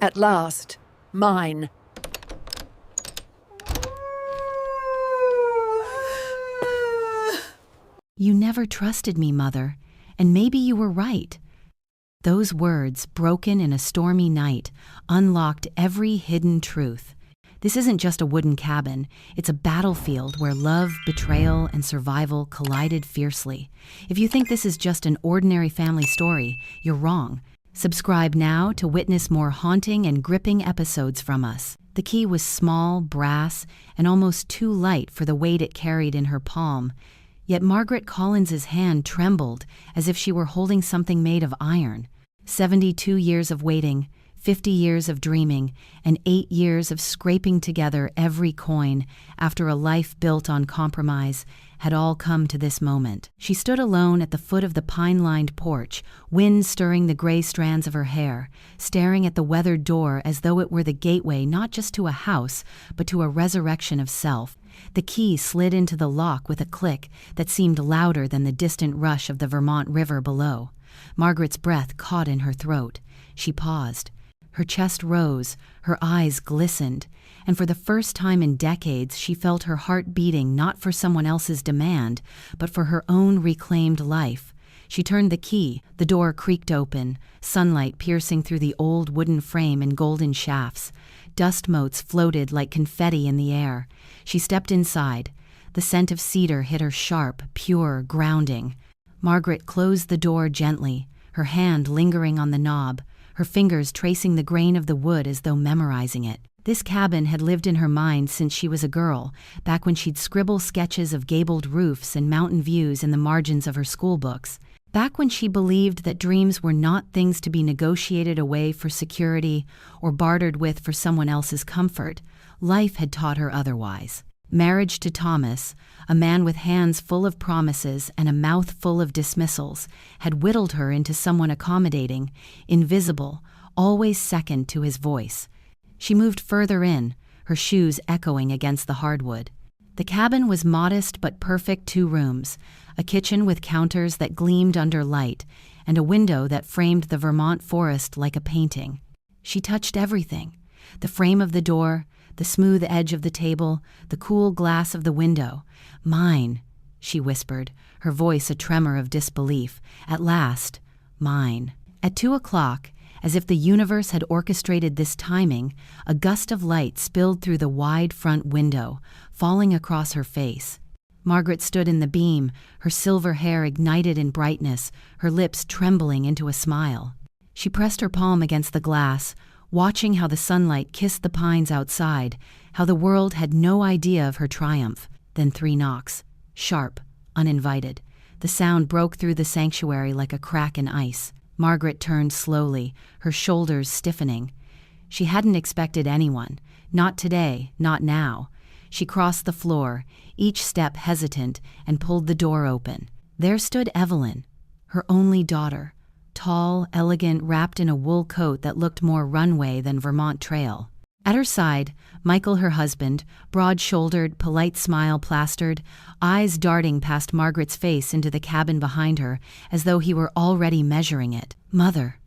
At last, mine. You never trusted me, Mother, and maybe you were right. Those words, broken in a stormy night, unlocked every hidden truth. This isn't just a wooden cabin, it's a battlefield where love, betrayal, and survival collided fiercely. If you think this is just an ordinary family story, you're wrong. Subscribe now to witness more haunting and gripping episodes from us. The key was small, brass, and almost too light for the weight it carried in her palm. Yet Margaret Collins's hand trembled as if she were holding something made of iron. 72 years of waiting, 50 years of dreaming, and 8 years of scraping together every coin after a life built on compromise had all come to this moment. She stood alone at the foot of the pine-lined porch, wind stirring the gray strands of her hair, staring at the weathered door as though it were the gateway not just to a house, but to a resurrection of self. The key slid into the lock with a click that seemed louder than the distant rush of the Vermont River below. Margaret's breath caught in her throat. She paused. Her chest rose, her eyes glistened, and for the first time in decades she felt her heart beating not for someone else's demand, but for her own reclaimed life. She turned the key, the door creaked open, sunlight piercing through the old wooden frame in golden shafts. Dust motes floated like confetti in the air. She stepped inside. The scent of cedar hit her sharp, pure, grounding. Margaret closed the door gently, her hand lingering on the knob, her fingers tracing the grain of the wood as though memorizing it. This cabin had lived in her mind since she was a girl, back when she'd scribble sketches of gabled roofs and mountain views in the margins of her school books. Back when she believed that dreams were not things to be negotiated away for security or bartered with for someone else's comfort, life had taught her otherwise. Marriage to Thomas, a man with hands full of promises and a mouth full of dismissals, had whittled her into someone accommodating, invisible, always second to his voice. She moved further in, her shoes echoing against the hardwood. The cabin was modest but perfect 2 rooms, a kitchen with counters that gleamed under light, and a window that framed the Vermont forest like a painting. She touched everything: the frame of the door, the smooth edge of the table, the cool glass of the window. "Mine," she whispered, her voice a tremor of disbelief. At last, mine. At 2:00, as if the universe had orchestrated this timing, a gust of light spilled through the wide front window, falling across her face. Margaret stood in the beam, her silver hair ignited in brightness, her lips trembling into a smile. She pressed her palm against the glass, watching how the sunlight kissed the pines outside, how the world had no idea of her triumph. Then 3 knocks, sharp, uninvited. The sound broke through the sanctuary like a crack in ice. Margaret turned slowly, her shoulders stiffening. She hadn't expected anyone. Not today, not now. She crossed the floor, each step hesitant, and pulled the door open. There stood Evelyn, her only daughter, tall, elegant, wrapped in a wool coat that looked more runway than Vermont trail. At her side, Michael, her husband, broad-shouldered, polite smile plastered, eyes darting past Margaret's face into the cabin behind her, as though he were already measuring it. "Mother,"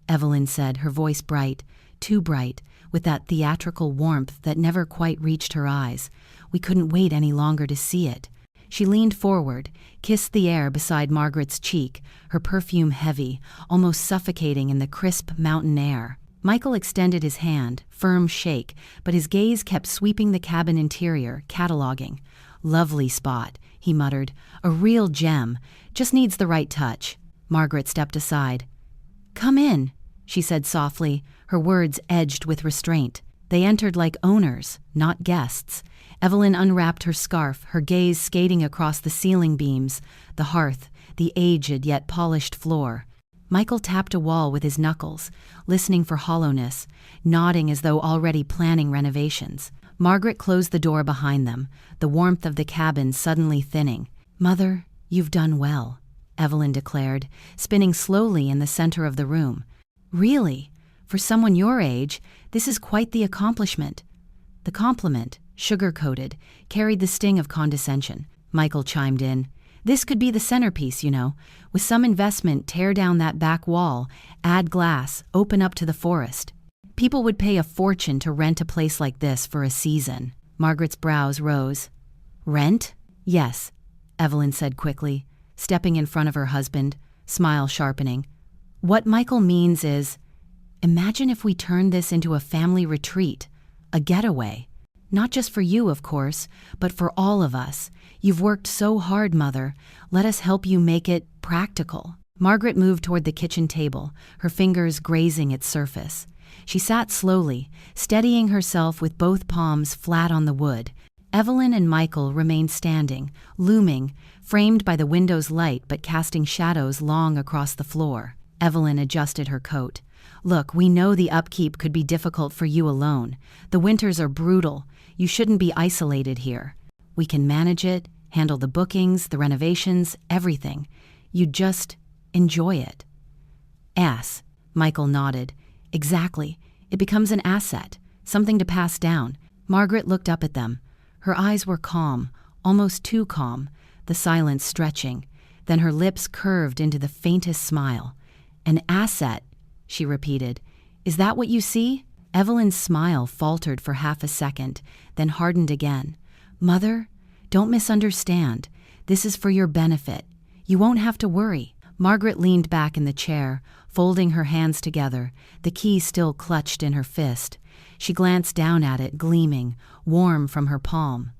Evelyn said, her voice bright, too bright, with that theatrical warmth that never quite reached her eyes. "We couldn't wait any longer to see it." She leaned forward, kissed the air beside Margaret's cheek, her perfume heavy, almost suffocating in the crisp mountain air. Michael extended his hand, firm shake, but his gaze kept sweeping the cabin interior, cataloging. "Lovely spot," he muttered. "A real gem. Just needs the right touch." Margaret stepped aside. "Come in," she said softly, her words edged with restraint. They entered like owners, not guests. Evelyn unwrapped her scarf, her gaze skating across the ceiling beams, the hearth, the aged yet polished floor. Michael tapped a wall with his knuckles, listening for hollowness, nodding as though already planning renovations. Margaret closed the door behind them, the warmth of the cabin suddenly thinning. "Mother, you've done well," Evelyn declared, spinning slowly in the center of the room. "Really? For someone your age, this is quite the accomplishment." The compliment, sugar-coated, carried the sting of condescension. Michael chimed in. "This could be the centerpiece, you know. With some investment, tear down that back wall, add glass, open up to the forest." People would pay a fortune to rent a place like this for a season. Margaret's brows rose. Rent? Yes, Evelyn said quickly, stepping in front of her husband, smile sharpening. What Michael means is, imagine if we turned this into a family retreat, a getaway. Not just for you, of course, but for all of us. You've worked so hard, Mother. Let us help you make it practical. Margaret moved toward the kitchen table, her fingers grazing its surface. She sat slowly, steadying herself with both palms flat on the wood. Evelyn and Michael remained standing, looming, framed by the window's light but casting shadows long across the floor. Evelyn adjusted her coat. Look, we know the upkeep could be difficult for you alone. The winters are brutal. You shouldn't be isolated here. We can manage it, handle the bookings, the renovations, everything. You just enjoy it. Ass, Michael nodded. Exactly. It becomes an asset, something to pass down. Margaret looked up at them. Her eyes were calm, almost too calm, the silence stretching. Then her lips curved into the faintest smile. An asset, she repeated. Is that what you see? Evelyn's smile faltered for half a second, then hardened again. Mother, don't misunderstand. This is for your benefit. You won't have to worry. Margaret leaned back in the chair, folding her hands together, the key still clutched in her fist. She glanced down at it, gleaming, warm from her palm.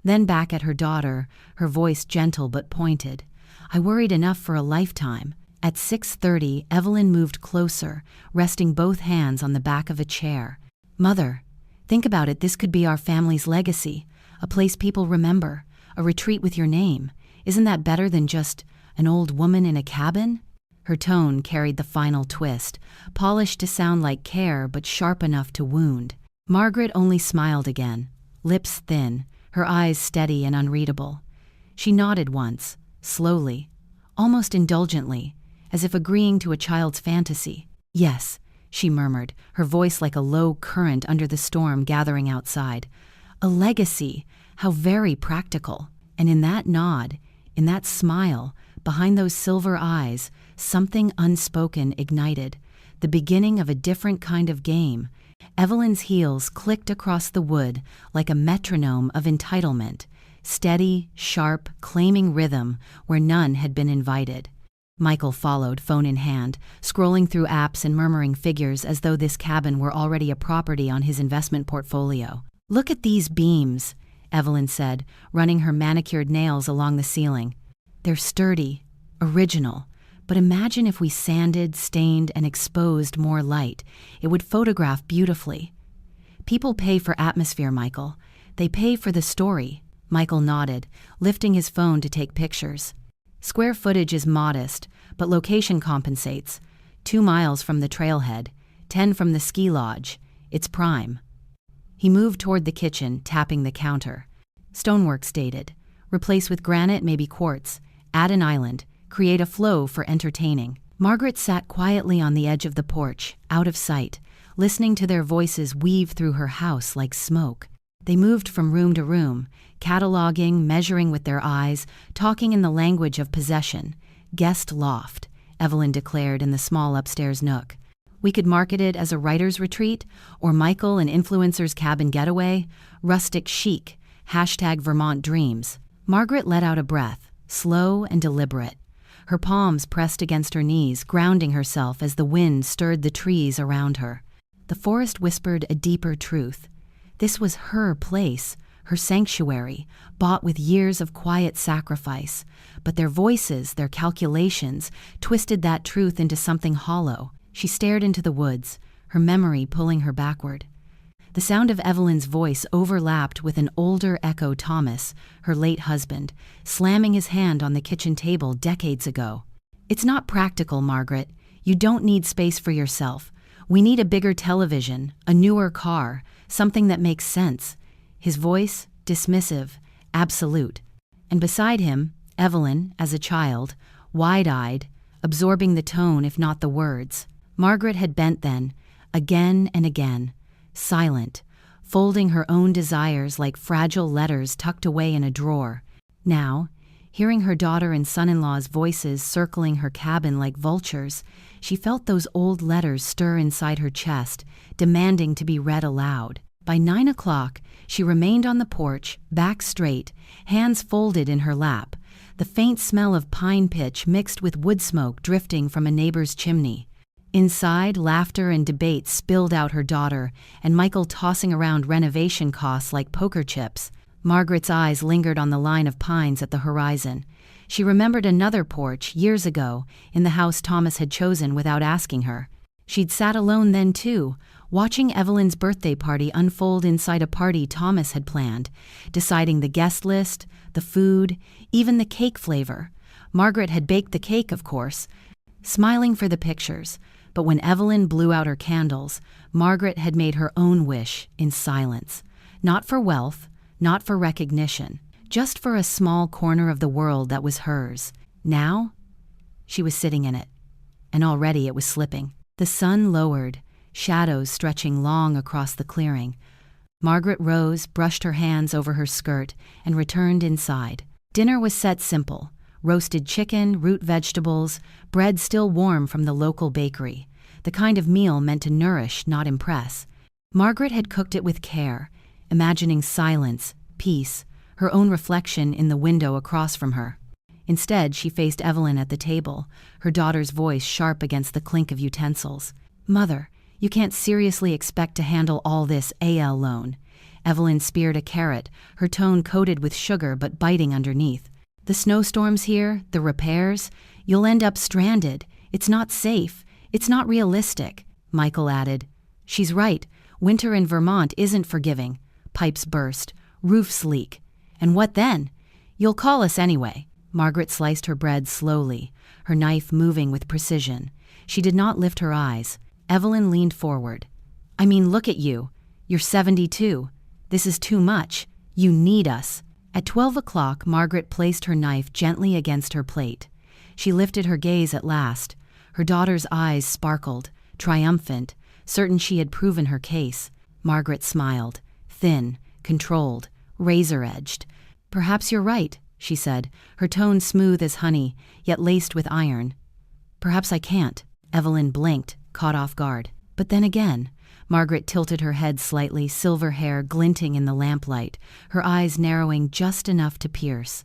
Then back at her daughter, her voice gentle but pointed. I worried enough for a lifetime. At 6:30, Evelyn moved closer, resting both hands on the back of a chair. Mother, think about it, this could be our family's legacy, a place people remember, a retreat with your name. Isn't that better than just an old woman in a cabin? Her tone carried the final twist, polished to sound like care but sharp enough to wound. Margaret only smiled again, lips thin, her eyes steady and unreadable. She nodded once, slowly, almost indulgently, as if agreeing to a child's fantasy. Yes, she murmured, her voice like a low current under the storm gathering outside. A legacy, how very practical. And in that nod, in that smile, behind those silver eyes, something unspoken ignited, the beginning of a different kind of game. Evelyn's heels clicked across the wood like a metronome of entitlement, steady, sharp, claiming rhythm where none had been invited. Michael followed, phone in hand, scrolling through apps and murmuring figures as though this cabin were already a property on his investment portfolio. Look at these beams, Evelyn said, running her manicured nails along the ceiling. They're sturdy, original, but imagine if we sanded, stained, and exposed more light. It would photograph beautifully. People pay for atmosphere, Michael. They pay for the story. Michael nodded, lifting his phone to take pictures. Square footage is modest, but location compensates. 2 miles from the trailhead, 10 from the ski lodge. It's prime. He moved toward the kitchen, tapping the counter. Stonework's dated. Replace with granite, maybe quartz. Add an island. Create a flow for entertaining. Margaret sat quietly on the edge of the porch, out of sight, listening to their voices weave through her house like smoke. They moved from room to room, cataloging, measuring with their eyes, talking in the language of possession. Guest loft, Evelyn declared in the small upstairs nook. We could market it as a writer's retreat, or Michael and influencer's cabin getaway. Rustic chic, #Vermont dreams. Margaret let out a breath, slow and deliberate. Her palms pressed against her knees, grounding herself as the wind stirred the trees around her. The forest whispered a deeper truth. This was her place, her sanctuary, bought with years of quiet sacrifice. But their voices, their calculations, twisted that truth into something hollow. She stared into the woods, her memory pulling her backward. The sound of Evelyn's voice overlapped with an older Echo Thomas, her late husband, slamming his hand on the kitchen table decades ago. It's not practical, Margaret. You don't need space for yourself. We need a bigger television, a newer car, something that makes sense. His voice, dismissive, absolute. And beside him, Evelyn, as a child, wide-eyed, absorbing the tone if not the words. Margaret had bent then, again and again, silent, folding her own desires like fragile letters tucked away in a drawer. Now, hearing her daughter and son-in-law's voices circling her cabin like vultures, She felt those old letters stir inside her chest, demanding to be read aloud. By 9 o'clock, she remained on the porch, back straight, hands folded in her lap, the faint smell of pine pitch mixed with wood smoke drifting from a neighbor's chimney. Inside, laughter and debate spilled out her daughter, and Michael tossing around renovation costs like poker chips. Margaret's eyes lingered on the line of pines at the horizon. She remembered another porch, years ago, in the house Thomas had chosen without asking her. She'd sat alone then too, watching Evelyn's birthday party unfold inside a party Thomas had planned, deciding the guest list, the food, even the cake flavor. Margaret had baked the cake, of course, smiling for the pictures. But when Evelyn blew out her candles, Margaret had made her own wish in silence. Not for wealth, not for recognition, just for a small corner of the world that was hers. Now, she was sitting in it, and already it was slipping. The sun lowered, shadows stretching long across the clearing. Margaret rose, brushed her hands over her skirt, and returned inside. Dinner was set simple: roasted chicken, root vegetables, bread still warm from the local bakery, the kind of meal meant to nourish, not impress. Margaret had cooked it with care, imagining silence, peace, her own reflection in the window across from her. Instead, she faced Evelyn at the table, her daughter's voice sharp against the clink of utensils. "Mother, you can't seriously expect to handle all this alone." Evelyn speared a carrot, her tone coated with sugar but biting underneath. "The snowstorms here, the repairs, you'll end up stranded. It's not safe. It's not realistic." Michael added, "She's right. Winter in Vermont isn't forgiving. Pipes burst, roofs leak. And what then? You'll call us anyway." Margaret sliced her bread slowly, her knife moving with precision. She did not lift her eyes. Evelyn leaned forward. "I mean, look at you. You're 72. This is too much. You need us." At 12 o'clock, Margaret placed her knife gently against her plate. She lifted her gaze at last. Her daughter's eyes sparkled, triumphant, certain she had proven her case. Margaret smiled, thin, controlled, razor-edged. "Perhaps you're right," she said, her tone smooth as honey, yet laced with iron. "Perhaps I can't." Evelyn blinked, caught off guard. But then again, Margaret tilted her head slightly, silver hair glinting in the lamplight, her eyes narrowing just enough to pierce.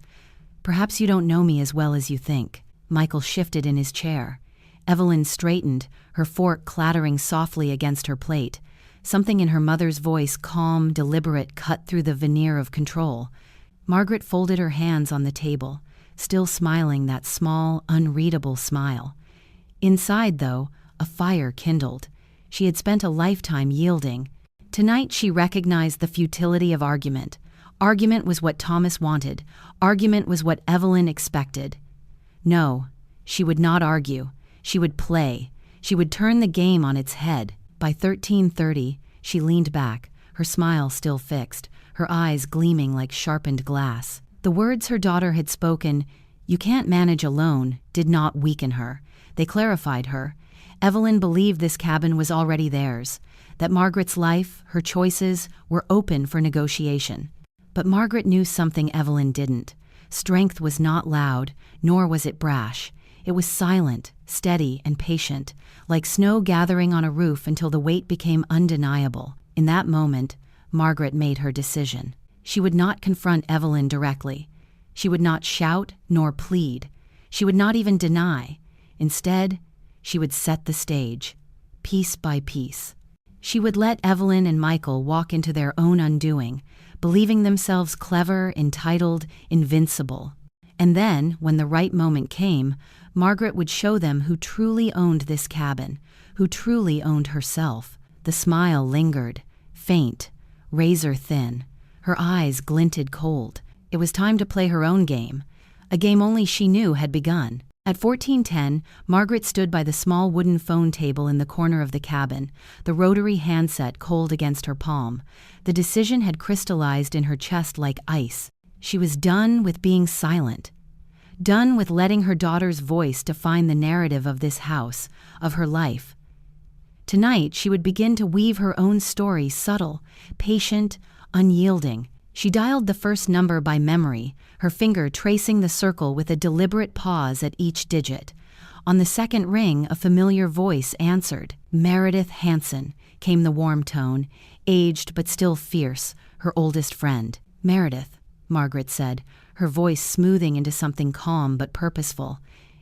"Perhaps you don't know me as well as you think." Michael shifted in his chair. Evelyn straightened, her fork clattering softly against her plate. Something in her mother's voice, calm, deliberate, cut through the veneer of control. Margaret folded her hands on the table, still smiling that small, unreadable smile. Inside, though, a fire kindled. She had spent a lifetime yielding. Tonight she recognized the futility of argument. Argument was what Thomas wanted. Argument was what Evelyn expected. No, she would not argue. She would play. She would turn the game on its head. By 13:30, she leaned back, her smile still fixed, her eyes gleaming like sharpened glass. The words her daughter had spoken, "You can't manage alone," did not weaken her. They clarified her. Evelyn believed this cabin was already theirs, that Margaret's life, her choices, were open for negotiation. But Margaret knew something Evelyn didn't. Strength was not loud, nor was it brash. It was silent, steady, and patient, like snow gathering on a roof until the weight became undeniable. In that moment, Margaret made her decision. She would not confront Evelyn directly. She would not shout nor plead. She would not even deny. Instead, she would set the stage, piece by piece. She would let Evelyn and Michael walk into their own undoing, believing themselves clever, entitled, invincible. And then, when the right moment came, Margaret would show them who truly owned this cabin, who truly owned herself. The smile lingered, faint, razor thin. Her eyes glinted cold. It was time to play her own game, a game only she knew had begun. At 14:10, Margaret stood by the small wooden phone table in the corner of the cabin, the rotary handset cold against her palm. The decision had crystallized in her chest like ice. She was done with being silent. Done with letting her daughter's voice define the narrative of this house, of her life. Tonight, she would begin to weave her own story, subtle, patient, unyielding. She dialed the first number by memory, her finger tracing the circle with a deliberate pause at each digit. On the second ring, a familiar voice answered. Meredith Hanson, came the warm tone, aged but still fierce, her oldest friend. Meredith, Margaret said, her voice smoothing into something calm but purposeful.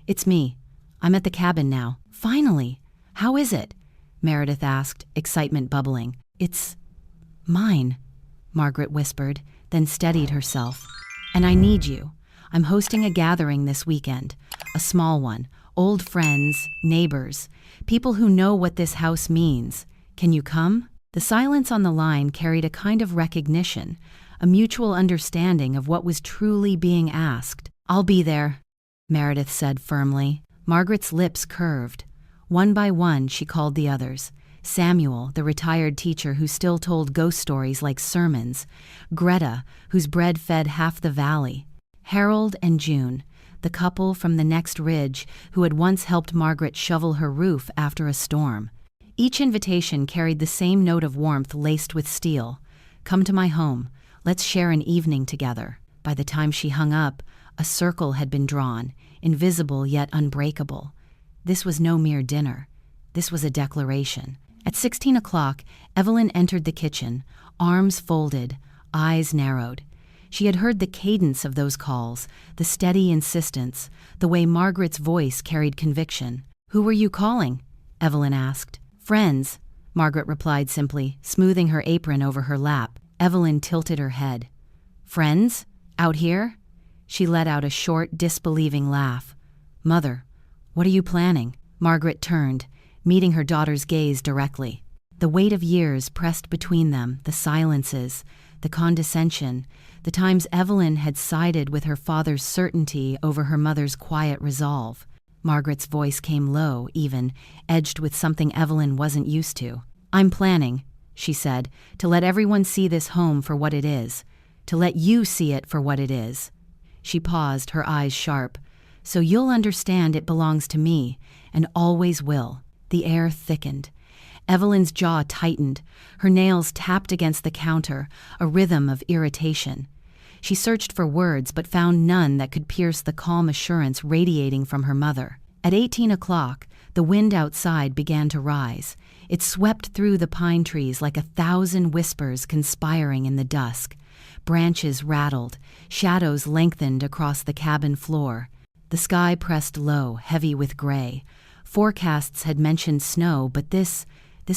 It's me. I'm at the cabin now. Finally. How is it? Meredith asked, excitement bubbling. It's mine, Margaret whispered, then steadied herself. And I need you. I'm hosting a gathering this weekend, a small one. Old friends, neighbors, people who know what this house means. Can you come? The silence on the line carried a kind of recognition, a mutual understanding of what was truly being asked. I'll be there, Meredith said firmly. Margaret's lips curved. One by one, she called the others. Samuel, the retired teacher who still told ghost stories like sermons. Greta, whose bread fed half the valley. Harold and June, the couple from the next ridge who had once helped Margaret shovel her roof after a storm. Each invitation carried the same note of warmth laced with steel. Come to my home. Let's share an evening together. By the time she hung up, a circle had been drawn, invisible yet unbreakable. This was no mere dinner. This was a declaration. At 16 o'clock, Evelyn entered the kitchen, arms folded, eyes narrowed. She had heard the cadence of those calls, the steady insistence, the way Margaret's voice carried conviction. Who were you calling? Evelyn asked. Friends, Margaret replied simply, smoothing her apron over her lap. Evelyn tilted her head. Friends? Out here? She let out a short, disbelieving laugh. Mother, what are you planning? Margaret turned, meeting her daughter's gaze directly. The weight of years pressed between them, the silences, the condescension, the times Evelyn had sided with her father's certainty over her mother's quiet resolve. Margaret's voice came low, even, edged with something Evelyn wasn't used to. I'm planning, she said, to let everyone see this home for what it is, to let you see it for what it is. She paused, her eyes sharp. So you'll understand it belongs to me, and always will. The air thickened. Evelyn's jaw tightened, her nails tapped against the counter, a rhythm of irritation. She searched for words but found none that could pierce the calm assurance radiating from her mother. At 18 o'clock, the wind outside began to rise. It swept through the pine trees like 1,000 whispers conspiring in the dusk. Branches rattled, shadows lengthened across the cabin floor. The sky pressed low, heavy with gray. Forecasts had mentioned snow, but this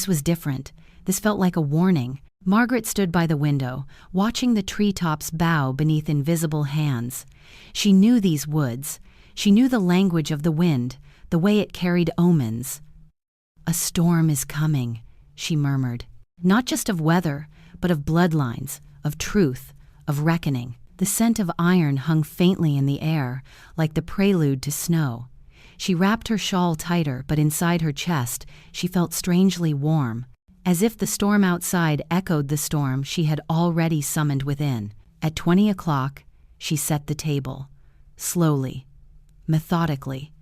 was different. This felt like a warning. Margaret stood by the window, watching the treetops bow beneath invisible hands. She knew these woods. She knew the language of the wind, the way it carried omens. A storm is coming, she murmured. Not just of weather, but of bloodlines, of truth, of reckoning. The scent of iron hung faintly in the air, like the prelude to snow. She wrapped her shawl tighter, but inside her chest, she felt strangely warm, as if the storm outside echoed the storm she had already summoned within. At 20 o'clock, she set the table, slowly, methodically.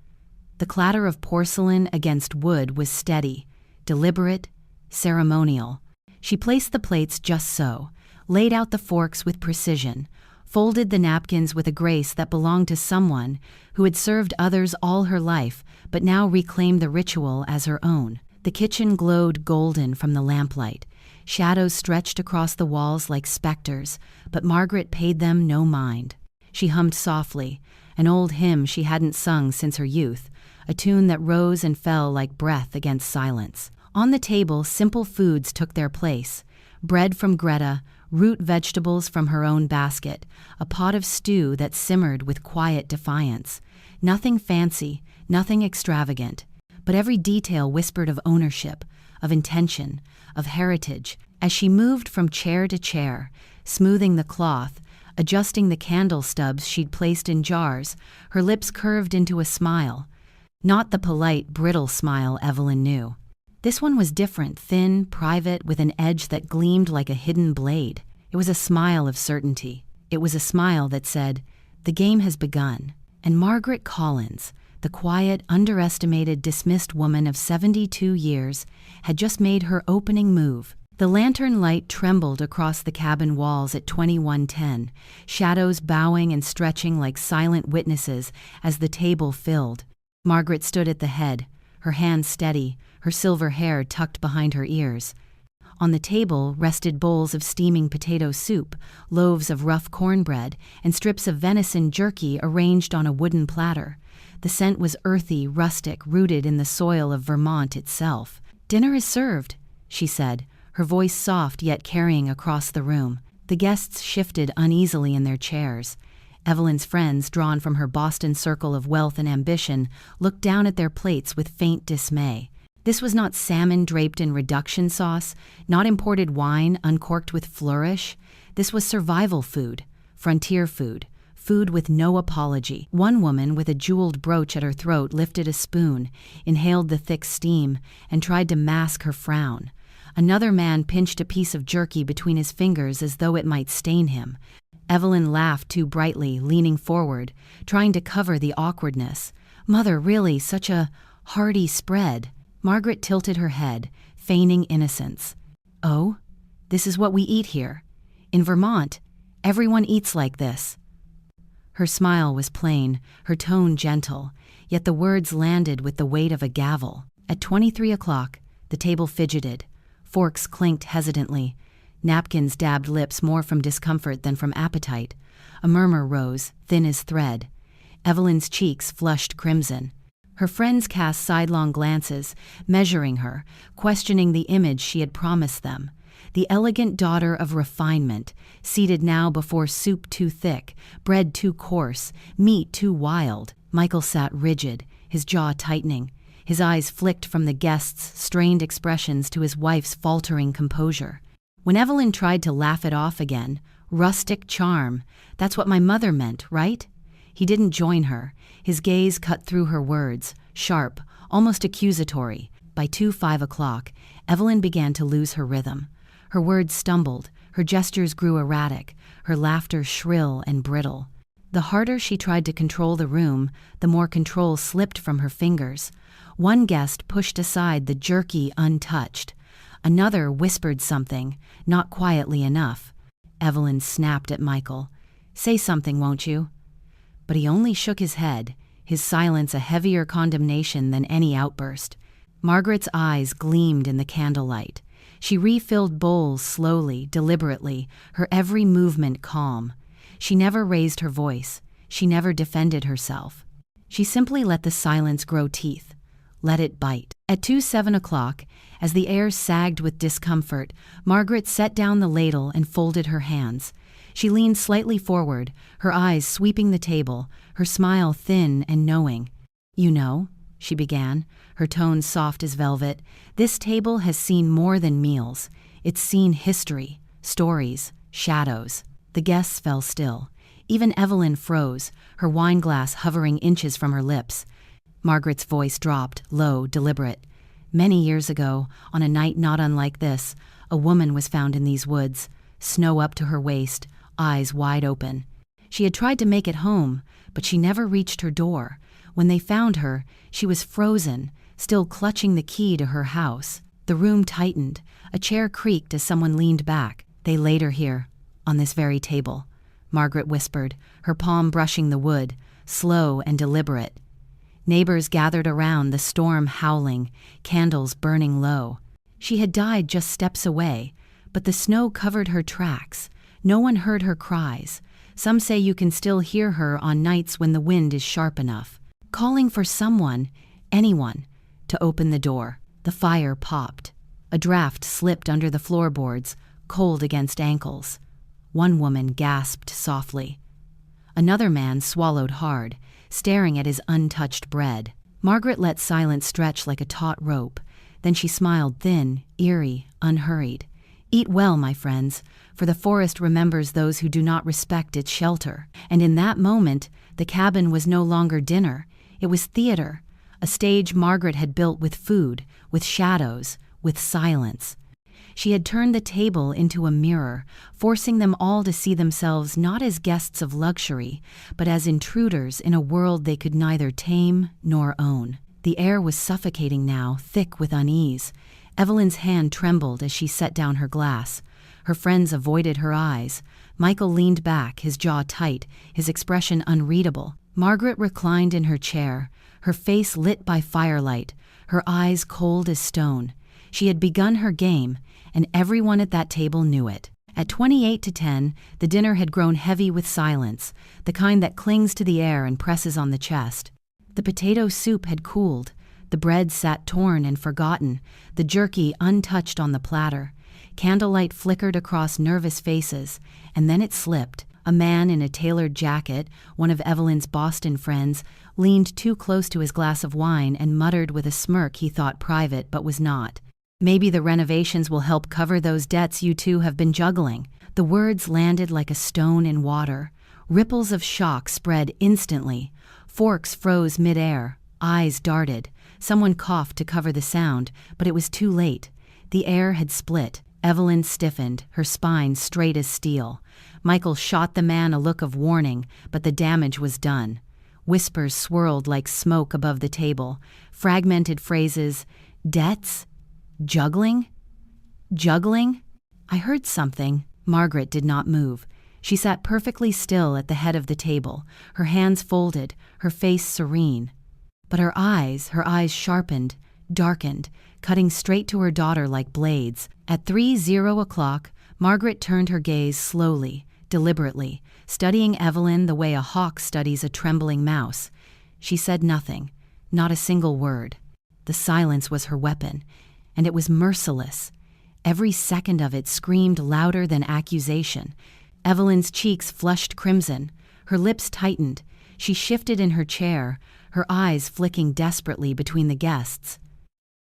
The clatter of porcelain against wood was steady, deliberate, ceremonial. She placed the plates just so, laid out the forks with precision, folded the napkins with a grace that belonged to someone who had served others all her life but now reclaimed the ritual as her own. The kitchen glowed golden from the lamplight. Shadows stretched across the walls like specters, but Margaret paid them no mind. She hummed softly, an old hymn she hadn't sung since her youth, a tune that rose and fell like breath against silence. On the table, simple foods took their place. Bread from Greta, root vegetables from her own basket, a pot of stew that simmered with quiet defiance. Nothing fancy, nothing extravagant, but every detail whispered of ownership, of intention, of heritage. As she moved from chair to chair, smoothing the cloth, adjusting the candle stubs she'd placed in jars, her lips curved into a smile. Not the polite, brittle smile Evelyn knew. This one was different, thin, private, with an edge that gleamed like a hidden blade. It was a smile of certainty. It was a smile that said, "The game has begun." And Margaret Collins, the quiet, underestimated, dismissed woman of 72 years, had just made her opening move. The lantern light trembled across the cabin walls at 2110, shadows bowing and stretching like silent witnesses as the table filled. Margaret stood at the head, her hands steady, her silver hair tucked behind her ears. On the table rested bowls of steaming potato soup, loaves of rough cornbread, and strips of venison jerky arranged on a wooden platter. The scent was earthy, rustic, rooted in the soil of Vermont itself. "Dinner is served," she said, her voice soft yet carrying across the room. The guests shifted uneasily in their chairs. Evelyn's friends, drawn from her Boston circle of wealth and ambition, looked down at their plates with faint dismay. This was not salmon draped in reduction sauce, not imported wine uncorked with flourish. This was survival food, frontier food, food with no apology. One woman with a jeweled brooch at her throat lifted a spoon, inhaled the thick steam, and tried to mask her frown. Another man pinched a piece of jerky between his fingers as though it might stain him. Evelyn laughed too brightly, leaning forward, trying to cover the awkwardness. "Mother, really, such a hearty spread." Margaret tilted her head, feigning innocence. "Oh, this is what we eat here. In Vermont, everyone eats like this." Her smile was plain, her tone gentle, yet the words landed with the weight of a gavel. At 23 o'clock, the table fidgeted. Forks clinked hesitantly. Napkins dabbed lips more from discomfort than from appetite. A murmur rose, thin as thread. Evelyn's cheeks flushed crimson. Her friends cast sidelong glances, measuring her, questioning the image she had promised them. The elegant daughter of refinement, seated now before soup too thick, bread too coarse, meat too wild. Michael sat rigid, his jaw tightening. His eyes flicked from the guests' strained expressions to his wife's faltering composure. When Evelyn tried to laugh it off again, rustic charm, "That's what my mother meant, right?" He didn't join her. His gaze cut through her words, sharp, almost accusatory. By 5 o'clock, Evelyn began to lose her rhythm. Her words stumbled, her gestures grew erratic, her laughter shrill and brittle. The harder she tried to control the room, the more control slipped from her fingers. One guest pushed aside the jerky untouched. Another whispered something, not quietly enough. Evelyn snapped at Michael. "Say something, won't you?" But he only shook his head, his silence a heavier condemnation than any outburst. Margaret's eyes gleamed in the candlelight. She refilled bowls slowly, deliberately, her every movement calm. She never raised her voice. She never defended herself. She simply let the silence grow teeth. Let it bite. At 7 o'clock, as the air sagged with discomfort, Margaret set down the ladle and folded her hands. She leaned slightly forward, her eyes sweeping the table, her smile thin and knowing. "You know," she began, her tone soft as velvet, "this table has seen more than meals. It's seen history, stories, shadows." The guests fell still. Even Evelyn froze, her wineglass hovering inches from her lips. Margaret's voice dropped, low, deliberate. "Many years ago, on a night not unlike this, a woman was found in these woods, snow up to her waist, eyes wide open. She had tried to make it home, but she never reached her door. When they found her, she was frozen, still clutching the key to her house. The room tightened. A chair creaked as someone leaned back. They laid her here, on this very table," Margaret whispered, her palm brushing the wood, slow and deliberate. Neighbors gathered around, the storm howling, candles burning low. She had died just steps away, but the snow covered her tracks. No one heard her cries. Some say you can still hear her on nights when the wind is sharp enough, calling for someone, anyone, to open the door. The fire popped. A draft slipped under the floorboards, cold against ankles. One woman gasped softly. Another man swallowed hard, staring at his untouched bread. Margaret let silence stretch like a taut rope. Then she smiled thin, eerie, unhurried. "Eat well, my friends, for the forest remembers those who do not respect its shelter." And in that moment, the cabin was no longer dinner. It was theater, a stage Margaret had built with food, with shadows, with silence. She had turned the table into a mirror, forcing them all to see themselves not as guests of luxury, but as intruders in a world they could neither tame nor own. The air was suffocating now, thick with unease. Evelyn's hand trembled as she set down her glass. Her friends avoided her eyes. Michael leaned back, his jaw tight, his expression unreadable. Margaret reclined in her chair, her face lit by firelight, her eyes cold as stone. She had begun her game, and everyone at that table knew it. At 28 to 10, the dinner had grown heavy with silence, the kind that clings to the air and presses on the chest. The potato soup had cooled, the bread sat torn and forgotten, the jerky untouched on the platter. Candlelight flickered across nervous faces, and then it slipped. A man in a tailored jacket, one of Evelyn's Boston friends, leaned too close to his glass of wine and muttered with a smirk he thought private but was not. "Maybe the renovations will help cover those debts you two have been juggling." The words landed like a stone in water. Ripples of shock spread instantly. Forks froze midair. Eyes darted. Someone coughed to cover the sound, but it was too late. The air had split. Evelyn stiffened, her spine straight as steel. Michael shot the man a look of warning, but the damage was done. Whispers swirled like smoke above the table. Fragmented phrases. "Debts? Juggling? Juggling?" "I heard something." Margaret did not move. She sat perfectly still at the head of the table, her hands folded, her face serene. But her eyes sharpened, darkened, cutting straight to her daughter like blades. At 3:00, Margaret turned her gaze slowly, deliberately, studying Evelyn the way a hawk studies a trembling mouse. She said nothing, not a single word. The silence was her weapon, and it was merciless. Every second of it screamed louder than accusation. Evelyn's cheeks flushed crimson. Her lips tightened. She shifted in her chair, her eyes flicking desperately between the guests.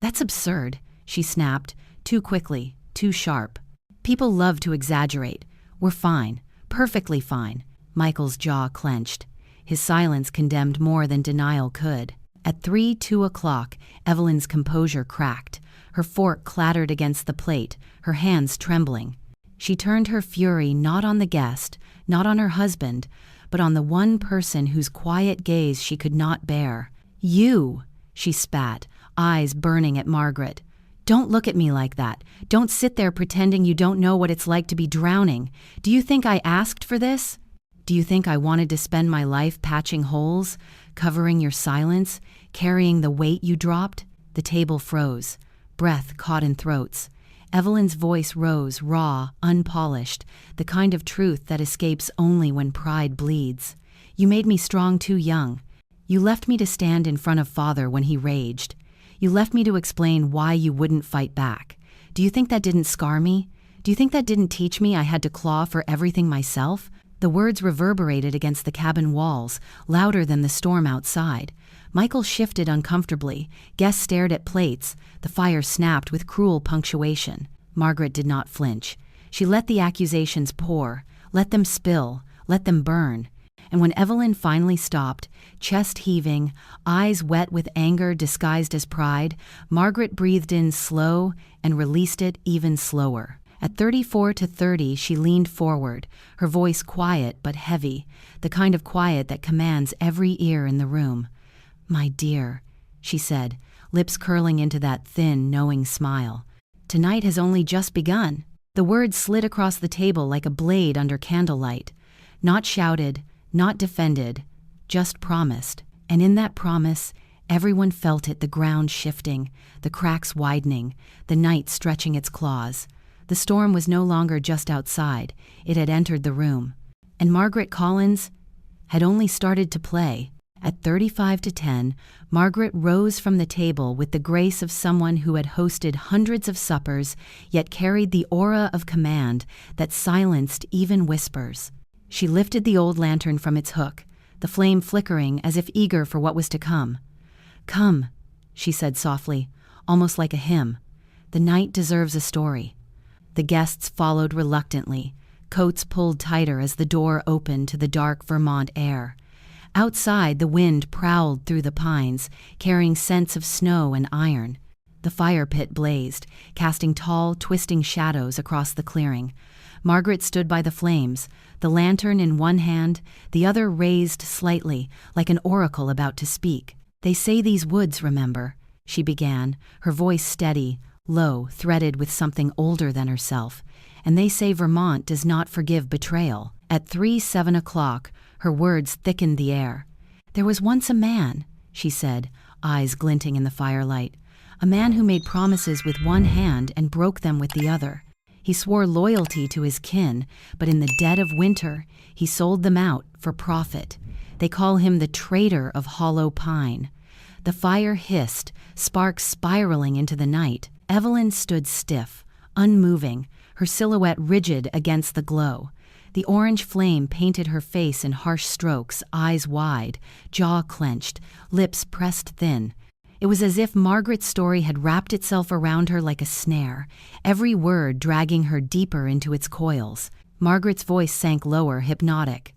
"That's absurd," she snapped, too quickly, too sharp. "People love to exaggerate. We're fine, perfectly fine." Michael's jaw clenched. His silence condemned more than denial could. At 2:03, Evelyn's composure cracked. Her fork clattered against the plate, her hands trembling. She turned her fury not on the guest, not on her husband, but on the one person whose quiet gaze she could not bear. "You!" she spat, eyes burning at Margaret. "Don't look at me like that. Don't sit there pretending you don't know what it's like to be drowning. Do you think I asked for this? Do you think I wanted to spend my life patching holes, covering your silence, carrying the weight you dropped?" The table froze. Breath caught in throats. Evelyn's voice rose, raw, unpolished, the kind of truth that escapes only when pride bleeds. "You made me strong too young. You left me to stand in front of Father when he raged. You left me to explain why you wouldn't fight back. Do you think that didn't scar me? Do you think that didn't teach me I had to claw for everything myself?" The words reverberated against the cabin walls, louder than the storm outside. Michael shifted uncomfortably. Guests stared at plates. The fire snapped with cruel punctuation. Margaret did not flinch. She let the accusations pour, let them spill, let them burn. And when Evelyn finally stopped, chest heaving, eyes wet with anger disguised as pride, Margaret breathed in slow and released it even slower. At 34:30, she leaned forward, her voice quiet but heavy, the kind of quiet that commands every ear in the room. "My dear," she said, lips curling into that thin, knowing smile. "Tonight has only just begun." The words slid across the table like a blade under candlelight. Not shouted, not defended, just promised. And in that promise, everyone felt it, the ground shifting, the cracks widening, the night stretching its claws. The storm was no longer just outside, it had entered the room. And Margaret Collins had only started to play. At 35:10, Margaret rose from the table with the grace of someone who had hosted hundreds of suppers, yet carried the aura of command that silenced even whispers. She lifted the old lantern from its hook, the flame flickering as if eager for what was to come. "Come," she said softly, almost like a hymn. "The night deserves a story." The guests followed reluctantly, coats pulled tighter as the door opened to the dark Vermont air. Outside, the wind prowled through the pines, carrying scents of snow and iron. The fire pit blazed, casting tall, twisting shadows across the clearing. Margaret stood by the flames, the lantern in one hand, the other raised slightly, like an oracle about to speak. "They say these woods remember," she began, her voice steady, low, threaded with something older than herself. "And they say Vermont does not forgive betrayal." At 7:03, her words thickened the air. "There was once a man," she said, eyes glinting in the firelight. "A man who made promises with one hand and broke them with the other. He swore loyalty to his kin, but in the dead of winter, he sold them out for profit. They call him the traitor of hollow pine." The fire hissed, sparks spiraling into the night. Evelyn stood stiff, unmoving, her silhouette rigid against the glow. The orange flame painted her face in harsh strokes, eyes wide, jaw clenched, lips pressed thin. It was as if Margaret's story had wrapped itself around her like a snare, every word dragging her deeper into its coils. Margaret's voice sank lower, hypnotic.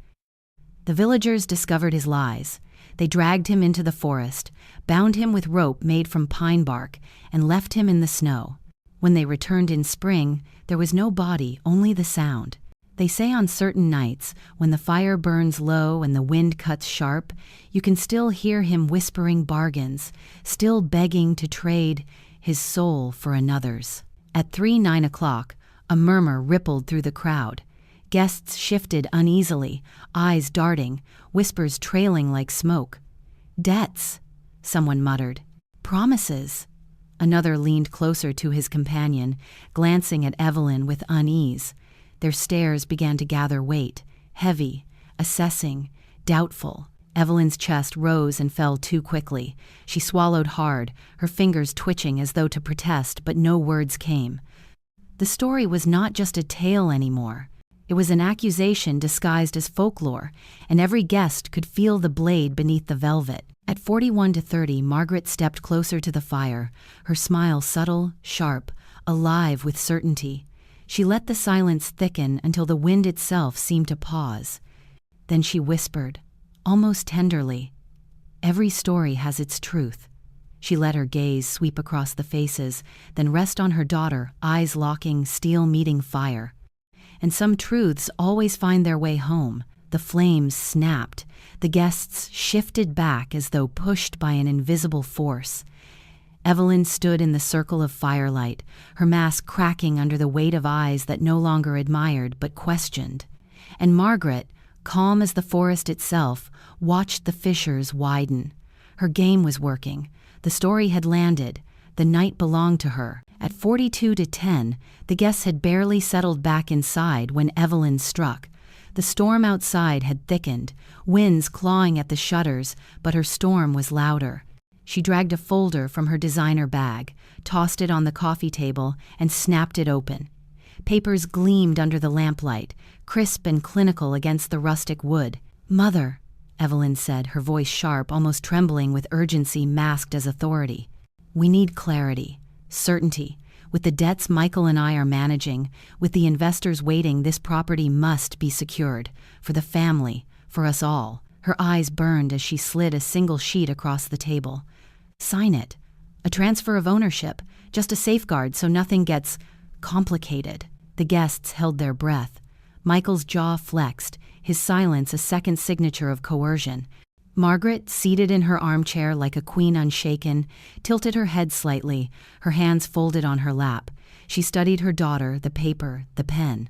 The villagers discovered his lies. They dragged him into the forest, bound him with rope made from pine bark, and left him in the snow. When they returned in spring, there was no body, only the sound. They say on certain nights, when the fire burns low and the wind cuts sharp, you can still hear him whispering bargains, still begging to trade his soul for another's. At 9 o'clock, a murmur rippled through the crowd. Guests shifted uneasily, eyes darting, whispers trailing like smoke. "Debts," someone muttered. "Promises." Another leaned closer to his companion, glancing at Evelyn with unease. Their stares began to gather weight, heavy, assessing, doubtful. Evelyn's chest rose and fell too quickly. She swallowed hard, her fingers twitching as though to protest, but no words came. The story was not just a tale anymore. It was an accusation disguised as folklore, and every guest could feel the blade beneath the velvet. At 41 to 30, Margaret stepped closer to the fire, her smile subtle, sharp, alive with certainty. She let the silence thicken until the wind itself seemed to pause. Then she whispered, almost tenderly, "Every story has its truth." She let her gaze sweep across the faces, then rest on her daughter, eyes locking, steel meeting fire. And some truths always find their way home. The flames snapped. The guests shifted back as though pushed by an invisible force. Evelyn stood in the circle of firelight, her mask cracking under the weight of eyes that no longer admired but questioned. And Margaret, calm as the forest itself, watched the fissures widen. Her game was working. The story had landed. The night belonged to her. At 42 to 10, the guests had barely settled back inside when Evelyn struck. The storm outside had thickened, winds clawing at the shutters, but her storm was louder. She dragged a folder from her designer bag, tossed it on the coffee table, and snapped it open. Papers gleamed under the lamplight, crisp and clinical against the rustic wood. "Mother," Evelyn said, her voice sharp, almost trembling with urgency masked as authority. "We need clarity, certainty. With the debts Michael and I are managing, with the investors waiting, this property must be secured. For the family, for us all." Her eyes burned as she slid a single sheet across the table. "Sign it. A transfer of ownership, just a safeguard so nothing gets complicated." The guests held their breath. Michael's jaw flexed, his silence a second signature of coercion. Margaret, seated in her armchair like a queen unshaken, tilted her head slightly, her hands folded on her lap. She studied her daughter, the paper, the pen.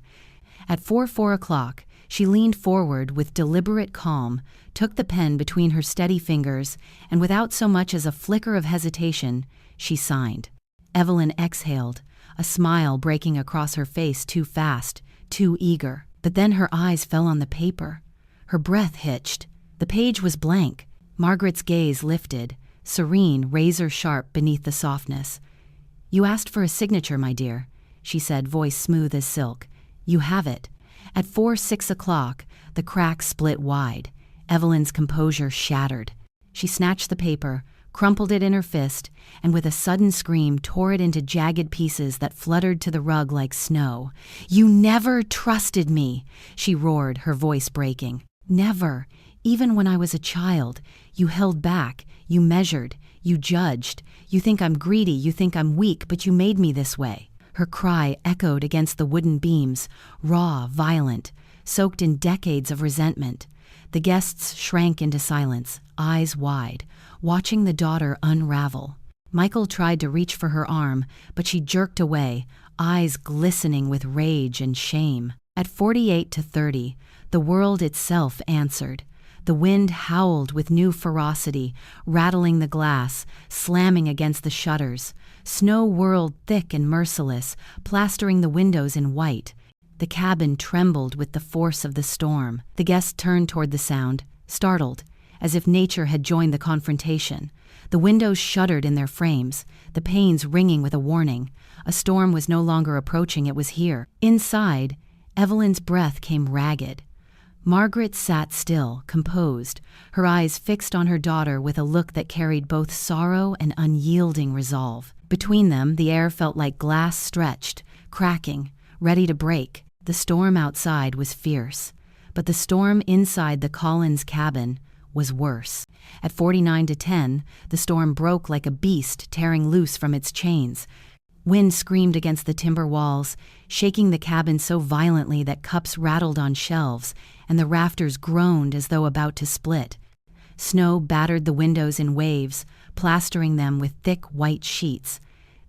At 4 o'clock, she leaned forward with deliberate calm, took the pen between her steady fingers, and without so much as a flicker of hesitation, she signed. Evelyn exhaled, a smile breaking across her face too fast, too eager. But then her eyes fell on the paper. Her breath hitched. The page was blank. Margaret's gaze lifted, serene, razor-sharp beneath the softness. "You asked for a signature, my dear," she said, voice smooth as silk. "You have it." At 6 o'clock, the crack split wide. Evelyn's composure shattered. She snatched the paper, crumpled it in her fist, and with a sudden scream tore it into jagged pieces that fluttered to the rug like snow. "You never trusted me," she roared, her voice breaking. "Never. Even when I was a child, you held back, you measured, you judged. You think I'm greedy, you think I'm weak, but you made me this way." Her cry echoed against the wooden beams, raw, violent, soaked in decades of resentment. The guests shrank into silence, eyes wide, watching the daughter unravel. Michael tried to reach for her arm, but she jerked away, eyes glistening with rage and shame. At 48 to 30, the world itself answered. The wind howled with new ferocity, rattling the glass, slamming against the shutters. Snow whirled thick and merciless, plastering the windows in white. The cabin trembled with the force of the storm. The guests turned toward the sound, startled, as if nature had joined the confrontation. The windows shuddered in their frames, the panes ringing with a warning. A storm was no longer approaching, it was here. Inside, Evelyn's breath came ragged. Margaret sat still, composed, her eyes fixed on her daughter with a look that carried both sorrow and unyielding resolve. Between them, the air felt like glass stretched, cracking, ready to break. The storm outside was fierce, but the storm inside the Collins cabin was worse. At 49 to 10, the storm broke like a beast tearing loose from its chains. Wind screamed against the timber walls, shaking the cabin so violently that cups rattled on shelves, and the rafters groaned as though about to split. Snow battered the windows in waves, plastering them with thick white sheets.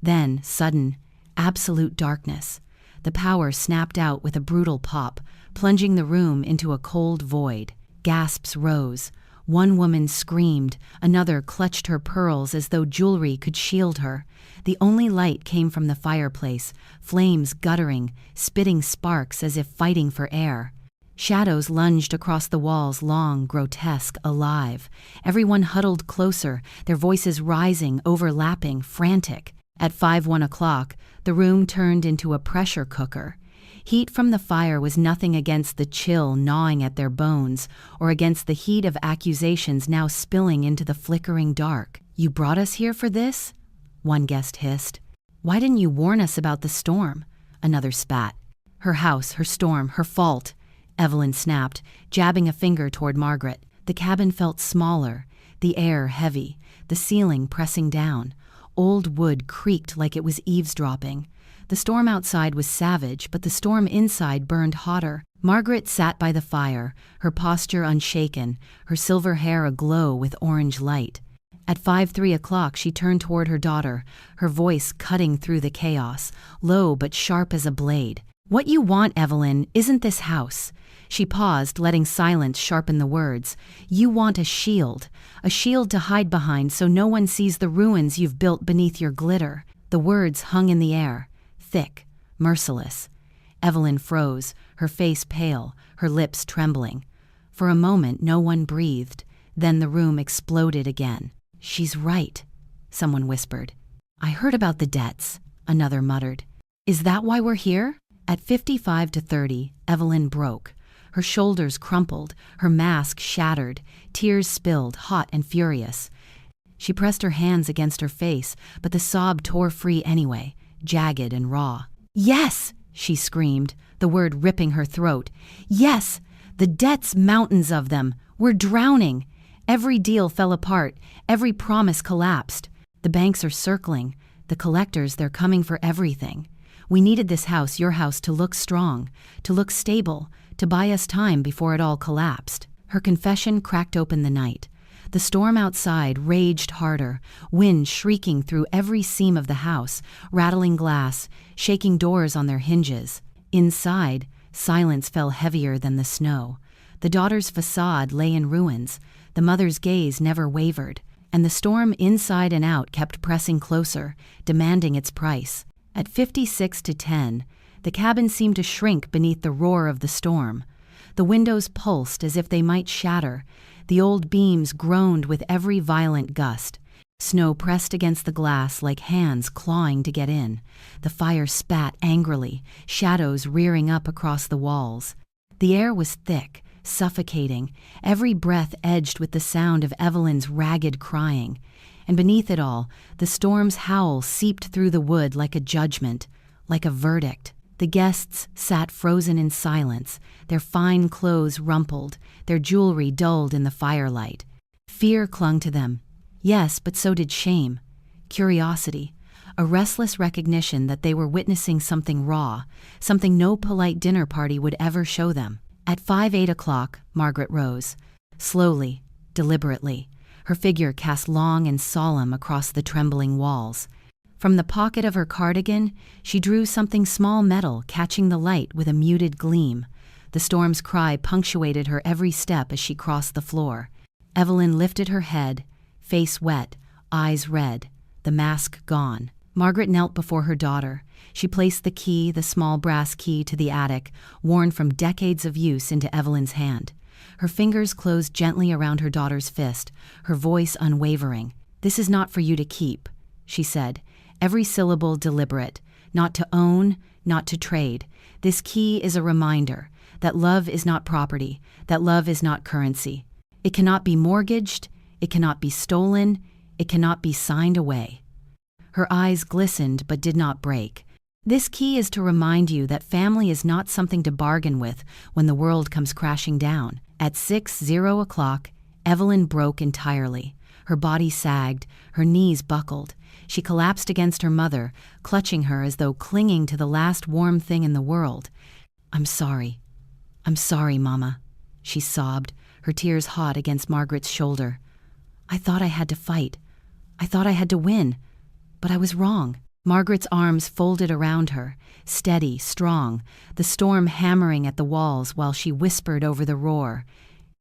Then, sudden, absolute darkness. The power snapped out with a brutal pop, plunging the room into a cold void. Gasps rose. One woman screamed, another clutched her pearls as though jewelry could shield her. The only light came from the fireplace, flames guttering, spitting sparks as if fighting for air. Shadows lunged across the walls, long, grotesque, alive. Everyone huddled closer, their voices rising, overlapping, frantic. At 1:05, the room turned into a pressure cooker. Heat from the fire was nothing against the chill gnawing at their bones, or against the heat of accusations now spilling into the flickering dark. "You brought us here for this?" one guest hissed. "Why didn't you warn us about the storm?" another spat. "Her house, her storm, her fault," Evelyn snapped, jabbing a finger toward Margaret. The cabin felt smaller, the air heavy, the ceiling pressing down. Old wood creaked like it was eavesdropping. The storm outside was savage, but the storm inside burned hotter. Margaret sat by the fire, her posture unshaken, her silver hair aglow with orange light. At 3:05, she turned toward her daughter, her voice cutting through the chaos, low but sharp as a blade. "What you want, Evelyn, isn't this house." She paused, letting silence sharpen the words. "You want a shield to hide behind so no one sees the ruins you've built beneath your glitter." The words hung in the air, thick, merciless. Evelyn froze, her face pale, her lips trembling. For a moment, no one breathed. Then the room exploded again. "She's right," someone whispered. "I heard about the debts," another muttered. "Is that why we're here?" At 55 to 30, Evelyn broke. Her shoulders crumpled, her mask shattered, tears spilled, hot and furious. She pressed her hands against her face, but the sob tore free anyway, jagged and raw. "Yes!" she screamed, the word ripping her throat. "Yes! The debts, mountains of them! We're drowning! Every deal fell apart, every promise collapsed. The banks are circling, the collectors, they're coming for everything. We needed this house, your house, to look strong, to look stable, to buy us time before it all collapsed." Her confession cracked open the night. The storm outside raged harder, wind shrieking through every seam of the house, rattling glass, shaking doors on their hinges. Inside, silence fell heavier than the snow. The daughter's facade lay in ruins, the mother's gaze never wavered, and the storm inside and out kept pressing closer, demanding its price. At 56 to 10, the cabin seemed to shrink beneath the roar of the storm. The windows pulsed as if they might shatter. The old beams groaned with every violent gust. Snow pressed against the glass like hands clawing to get in. The fire spat angrily, shadows rearing up across the walls. The air was thick, suffocating, every breath edged with the sound of Evelyn's ragged crying. And beneath it all, the storm's howl seeped through the wood like a judgment, like a verdict. The guests sat frozen in silence, their fine clothes rumpled, their jewelry dulled in the firelight. Fear clung to them. Yes, but so did shame, curiosity, a restless recognition that they were witnessing something raw, something no polite dinner party would ever show them. At 8:05, Margaret rose, slowly, deliberately, her figure cast long and solemn across the trembling walls. From the pocket of her cardigan, she drew something small metal, catching the light with a muted gleam. The storm's cry punctuated her every step as she crossed the floor. Evelyn lifted her head, face wet, eyes red, the mask gone. Margaret knelt before her daughter. She placed the small brass key to the attic, worn from decades of use, into Evelyn's hand. Her fingers closed gently around her daughter's fist, her voice unwavering. "This is not for you to keep," she said, every syllable deliberate. "Not to own, not to trade. This key is a reminder that love is not property, that love is not currency. It cannot be mortgaged, it cannot be stolen, it cannot be signed away." Her eyes glistened but did not break. "This key is to remind you that family is not something to bargain with when the world comes crashing down." At 6:00, Evelyn broke entirely. Her body sagged, her knees buckled. She collapsed against her mother, clutching her as though clinging to the last warm thing in the world. I'm sorry, Mama," she sobbed, her tears hot against Margaret's shoulder. "I thought I had to fight. I thought I had to win. But I was wrong." Margaret's arms folded around her, steady, strong, the storm hammering at the walls while she whispered over the roar.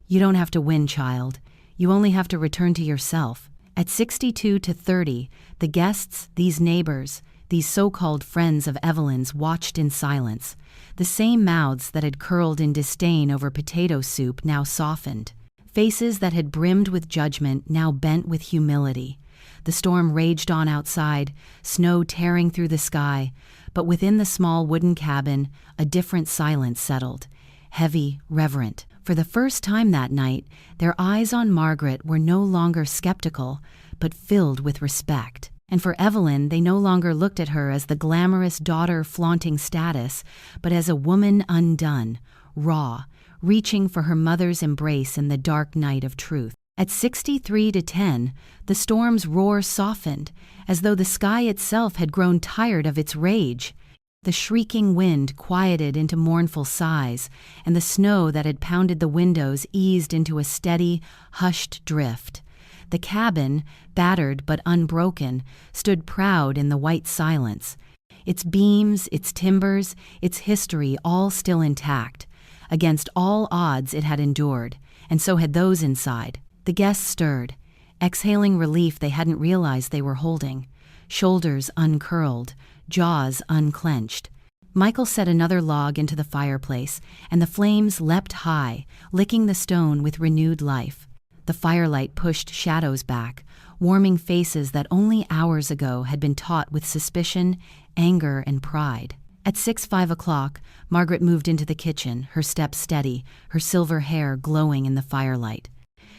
"You don't have to win, child. You only have to return to yourself." At 62:30, the guests, these neighbors, these so-called friends of Evelyn's, watched in silence. The same mouths that had curled in disdain over potato soup now softened. Faces that had brimmed with judgment now bent with humility. The storm raged on outside, snow tearing through the sky, but within the small wooden cabin, a different silence settled, heavy, reverent. For the first time that night, their eyes on Margaret were no longer skeptical, but filled with respect. And for Evelyn, they no longer looked at her as the glamorous daughter flaunting status, but as a woman undone, raw, reaching for her mother's embrace in the dark night of truth. At 63:10, the storm's roar softened, as though the sky itself had grown tired of its rage. The shrieking wind quieted into mournful sighs, and the snow that had pounded the windows eased into a steady, hushed drift. The cabin, battered but unbroken, stood proud in the white silence. Its beams, its timbers, its history all still intact. Against all odds it had endured, and so had those inside. The guests stirred, exhaling relief they hadn't realized they were holding. Shoulders uncurled, jaws unclenched. Michael set another log into the fireplace, and the flames leapt high, licking the stone with renewed life. The firelight pushed shadows back, warming faces that only hours ago had been taut with suspicion, anger, and pride. At 6:05, Margaret moved into the kitchen, her steps steady, her silver hair glowing in the firelight.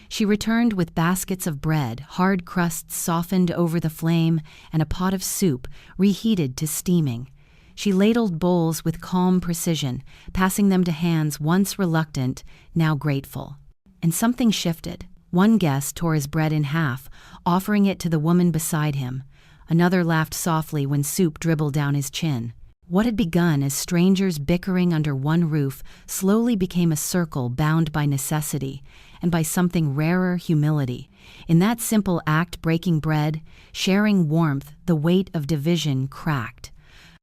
She returned with baskets of bread, hard crusts softened over the flame, and a pot of soup, reheated to steaming. She ladled bowls with calm precision, passing them to hands once reluctant, now grateful. And something shifted. One guest tore his bread in half, offering it to the woman beside him. Another laughed softly when soup dribbled down his chin. What had begun as strangers bickering under one roof slowly became a circle bound by necessity, and by something rarer, humility. In that simple act, breaking bread, sharing warmth, the weight of division cracked.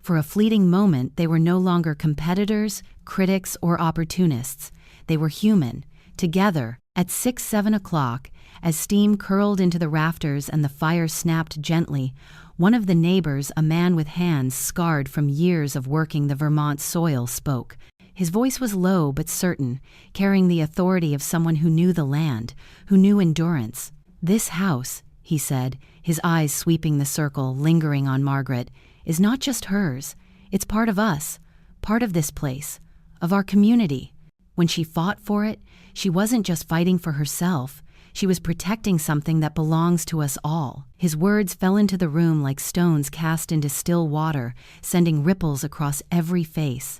For a fleeting moment, they were no longer competitors, critics, or opportunists. They were human, together. At 6-7, as steam curled into the rafters and the fire snapped gently, one of the neighbors, a man with hands scarred from years of working the Vermont soil, spoke. His voice was low but certain, carrying the authority of someone who knew the land, who knew endurance. "This house," he said, his eyes sweeping the circle, lingering on Margaret, "is not just hers. It's part of us, part of this place, of our community. When she fought for it, she wasn't just fighting for herself. She was protecting something that belongs to us all." His words fell into the room like stones cast into still water, sending ripples across every face.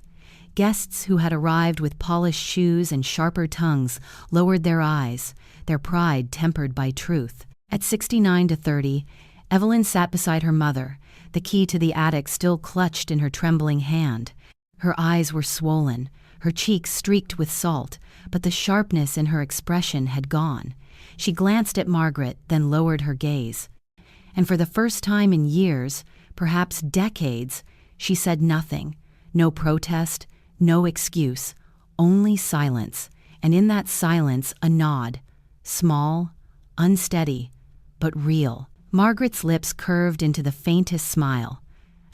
Guests who had arrived with polished shoes and sharper tongues lowered their eyes, their pride tempered by truth. At 69-30, Evelyn sat beside her mother, the key to the attic still clutched in her trembling hand. Her eyes were swollen, her cheeks streaked with salt, but the sharpness in her expression had gone. She glanced at Margaret, then lowered her gaze. And for the first time in years, perhaps decades, she said nothing. No protest, no excuse, only silence, and in that silence a nod, small, unsteady, but real. Margaret's lips curved into the faintest smile.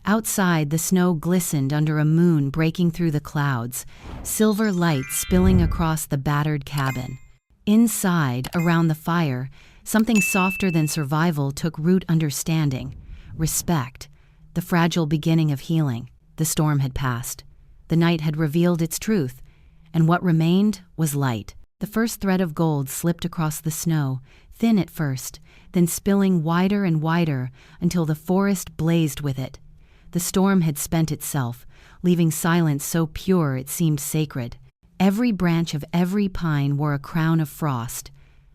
Outside, the snow glistened under a moon breaking through the clouds, silver light spilling across the battered cabin. Inside, around the fire, something softer than survival took root: understanding, respect, the fragile beginning of healing. The storm had passed. The night had revealed its truth, and what remained was light. The first thread of gold slipped across the snow, thin at first, then spilling wider and wider until the forest blazed with it. The storm had spent itself, leaving silence so pure it seemed sacred. Every branch of every pine wore a crown of frost.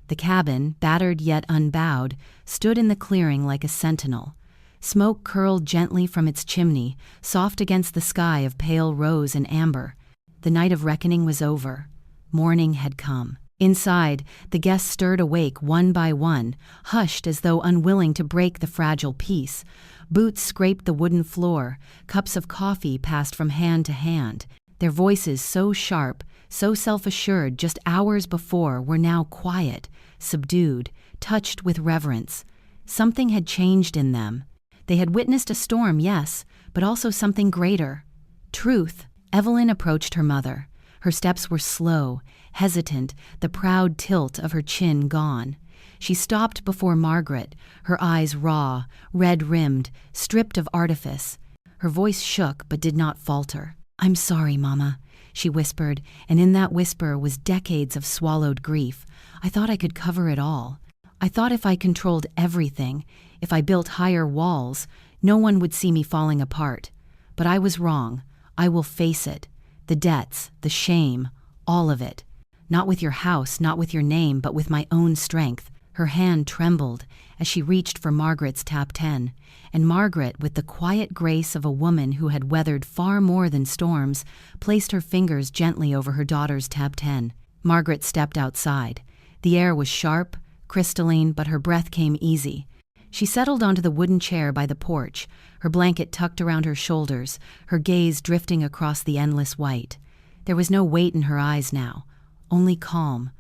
The cabin, battered yet unbowed, stood in the clearing like a sentinel. Smoke curled gently from its chimney, soft against the sky of pale rose and amber. The night of reckoning was over. Morning had come. Inside, the guests stirred awake one by one, hushed as though unwilling to break the fragile peace. Boots scraped the wooden floor, cups of coffee passed from hand to hand. Their voices, so sharp, so self-assured just hours before, were now quiet, subdued, touched with reverence. Something had changed in them. They had witnessed a storm, yes, but also something greater. Truth. Evelyn approached her mother. Her steps were slow, hesitant, the proud tilt of her chin gone. She stopped before Margaret, her eyes raw, red-rimmed, stripped of artifice. Her voice shook but did not falter. "I'm sorry, Mama," she whispered, and in that whisper was decades of swallowed grief. "I thought I could cover it all. I thought if I controlled everything, if I built higher walls, no one would see me falling apart. But I was wrong. I will face it. The debts, the shame, all of it. Not with your house, not with your name, but with my own strength." Her hand trembled as she reached for Margaret's tap 10, and Margaret, with the quiet grace of a woman who had weathered far more than storms, placed her fingers gently over her daughter's tap 10. Margaret stepped outside. The air was sharp, crystalline, but her breath came easy. She settled onto the wooden chair by the porch, her blanket tucked around her shoulders, her gaze drifting across the endless white. There was no weight in her eyes now, only calm,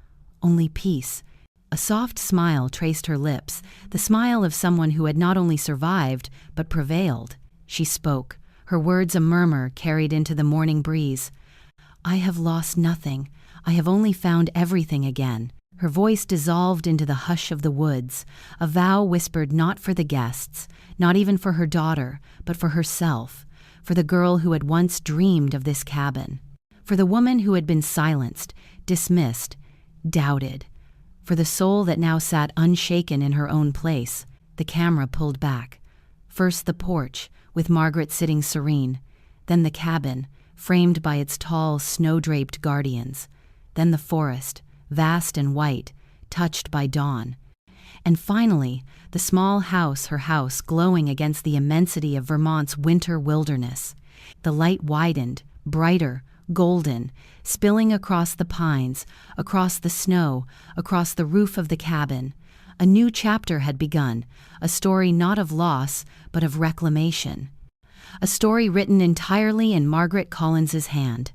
only peace. A soft smile traced her lips, the smile of someone who had not only survived, but prevailed. She spoke, her words a murmur carried into the morning breeze. "I have lost nothing. I have only found everything again." Her voice dissolved into the hush of the woods, a vow whispered not for the guests, not even for her daughter, but for herself, for the girl who had once dreamed of this cabin, for the woman who had been silenced, dismissed, doubted, for the soul that now sat unshaken in her own place. The camera pulled back. First the porch, with Margaret sitting serene, then the cabin, framed by its tall, snow-draped guardians, then the forest, vast and white, touched by dawn. And finally, the small house, her house, glowing against the immensity of Vermont's winter wilderness. The light widened, brighter, golden, spilling across the pines, across the snow, across the roof of the cabin. A new chapter had begun, a story not of loss, but of reclamation. A story written entirely in Margaret Collins's hand.